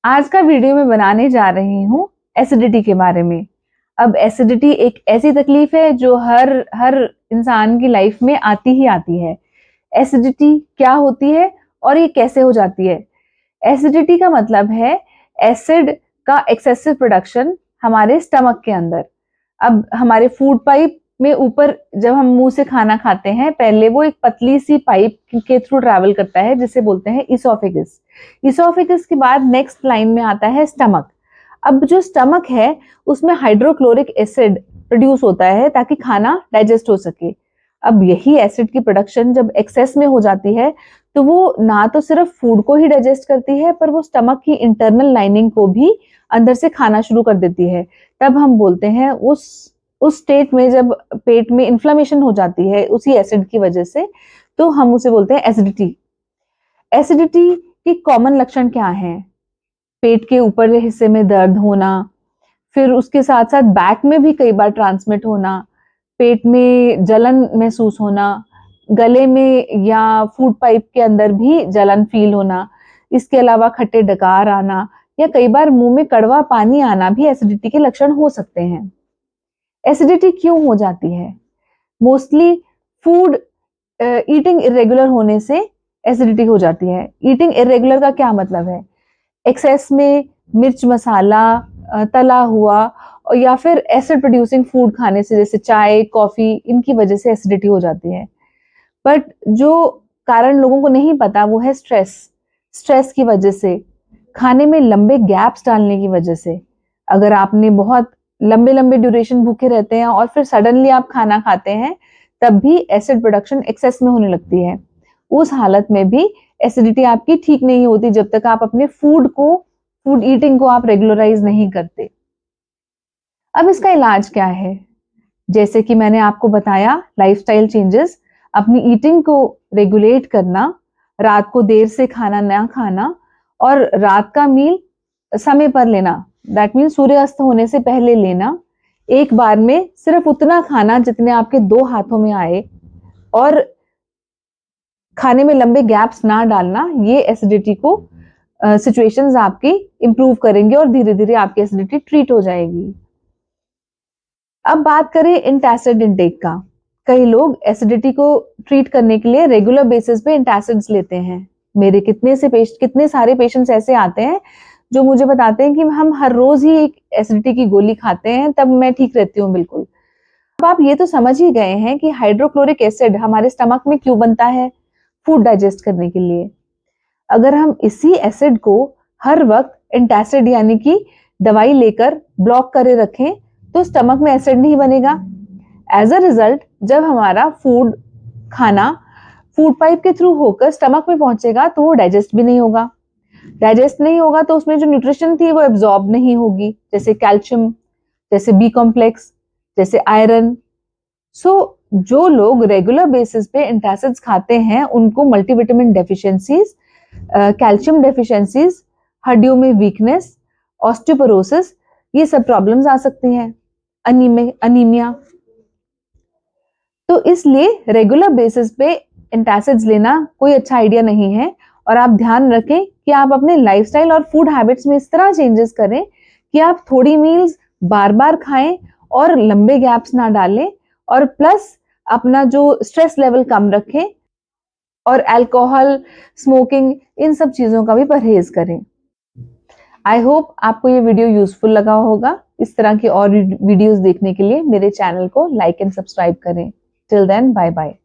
आज का वीडियो मैं बनाने जा रही हूँ एसिडिटी के बारे में। अब एसिडिटी एक ऐसी तकलीफ है जो हर हर इंसान की लाइफ में आती ही आती है। एसिडिटी क्या होती है और ये कैसे हो जाती है? एसिडिटी का मतलब है एसिड का एक्सेसिव प्रोडक्शन हमारे स्टमक के अंदर। अब हमारे फूड पाइप में ऊपर जब हम मुंह से खाना खाते हैं, पहले वो एक पतली सी पाइप के थ्रू ट्रैवल करता है जिसे बोलते हैं इसोफेगस। इसोफेगस के बाद नेक्स्ट लाइन में आता है स्टमक। अब जो स्टमक है उसमें हाइड्रोक्लोरिक एसिड प्रोड्यूस होता है ताकि खाना डाइजेस्ट हो सके। अब यही एसिड की प्रोडक्शन जब एक्सेस में हो जाती है तो वो ना तो सिर्फ फूड को ही डाइजेस्ट करती है, पर वो स्टमक की इंटरनल लाइनिंग को भी अंदर से खाना शुरू कर देती है। तब हम बोलते हैं उस स्टेट में जब पेट में इन्फ्लेमेशन हो जाती है उसी एसिड की वजह से, तो हम उसे बोलते हैं एसिडिटी। एसिडिटी के कॉमन लक्षण क्या हैं? पेट के ऊपर हिस्से में दर्द होना, फिर उसके साथ साथ बैक में भी कई बार ट्रांसमिट होना, पेट में जलन महसूस होना, गले में या फूड पाइप के अंदर भी जलन फील होना, इसके अलावा खट्टे डकार आना या कई बार मुंह में कड़वा पानी आना भी एसिडिटी के लक्षण हो सकते हैं। एसिडिटी क्यों हो जाती है? मोस्टली फूड ईटिंग इरेगुलर होने से एसिडिटी हो जाती है। ईटिंग इरेगुलर का क्या मतलब है? एक्सेस में मिर्च मसाला, तला हुआ और या फिर एसिड प्रोड्यूसिंग फूड खाने से, जैसे चाय, कॉफी, इनकी वजह से एसिडिटी हो जाती है। बट जो कारण लोगों को नहीं पता वो है स्ट्रेस। स्ट्रेस की वजह से, खाने में लंबे गैप्स डालने की वजह से, अगर आपने बहुत लंबे लंबे ड्यूरेशन भूखे रहते हैं और फिर सडनली आप खाना खाते हैं, तब भी एसिड प्रोडक्शन एक्सेस में होने लगती है। उस हालत में भी एसिडिटी आपकी ठीक नहीं होती जब तक आप अपने फूड ईटिंग को आप रेगुलराइज नहीं करते। अब इसका इलाज क्या है? जैसे कि मैंने आपको बताया, लाइफस्टाइल चेंजेस, अपनी ईटिंग को रेगुलेट करना, रात को देर से खाना ना खाना और रात का मील समय पर लेना, दैट मीन सूर्यास्त होने से पहले लेना, एक बार में सिर्फ उतना खाना जितने आपके 2 हाथों में आए और खाने में लंबे गैप्स ना डालना, ये एसिडिटी को सिचुएशंस आपकी इंप्रूव करेंगे और धीरे धीरे आपकी एसिडिटी ट्रीट हो जाएगी। अब बात करें एंटासिड इंटेक का। कई लोग एसिडिटी को ट्रीट करने के लिए रेगुलर बेसिस पे एंटासिड्स लेते हैं। मेरे कितने सारे पेशेंट्स ऐसे आते हैं जो मुझे बताते हैं कि हम हर रोज ही एक एसिडिटी की गोली खाते हैं, तब मैं ठीक रहती हूँ बिल्कुल। अब आप ये तो समझ ही गए हैं कि हाइड्रोक्लोरिक एसिड हमारे स्टमक में क्यों बनता है? फूड डाइजेस्ट करने के लिए। अगर हम इसी एसिड को हर वक्त एंटासिड यानी कि दवाई लेकर ब्लॉक करे रखें तो स्टमक में एसिड नहीं बनेगा। एज अ रिजल्ट, जब हमारा खाना फूड पाइप के थ्रू होकर स्टमक में पहुंचेगा तो वो डाइजेस्ट भी नहीं होगा। डाइजेस्ट नहीं होगा तो उसमें जो न्यूट्रिशन थी वो एब्जॉर्ब नहीं होगी, जैसे कैल्शियम, जैसे बी कॉम्प्लेक्स, जैसे आयरन। सो जो लोग रेगुलर बेसिस पे एंटासिड्स खाते हैं उनको मल्टीविटामिन डेफिशिएंसीज, कैल्शियम डेफिशिएंसीज, हड्डियों में वीकनेस, ऑस्टियोपोरोसिस, ये सब प्रॉब्लम्स आ सकती हैं, अनीमिया। तो इसलिए रेगुलर बेसिस पे एंटासिड्स लेना कोई अच्छा आइडिया नहीं है। और आप ध्यान रखें कि आप अपने लाइफस्टाइल और फूड हैबिट्स में इस तरह चेंजेस करें कि आप थोड़ी मील्स बार बार खाएं और लंबे गैप्स ना डालें, और प्लस अपना जो स्ट्रेस लेवल कम रखें और अल्कोहल, स्मोकिंग, इन सब चीजों का भी परहेज करें। आई होप आपको ये वीडियो यूजफुल लगा होगा। इस तरह की और वीडियोस देखने के लिए मेरे चैनल को लाइक एंड सब्सक्राइब करें। Till then, bye bye.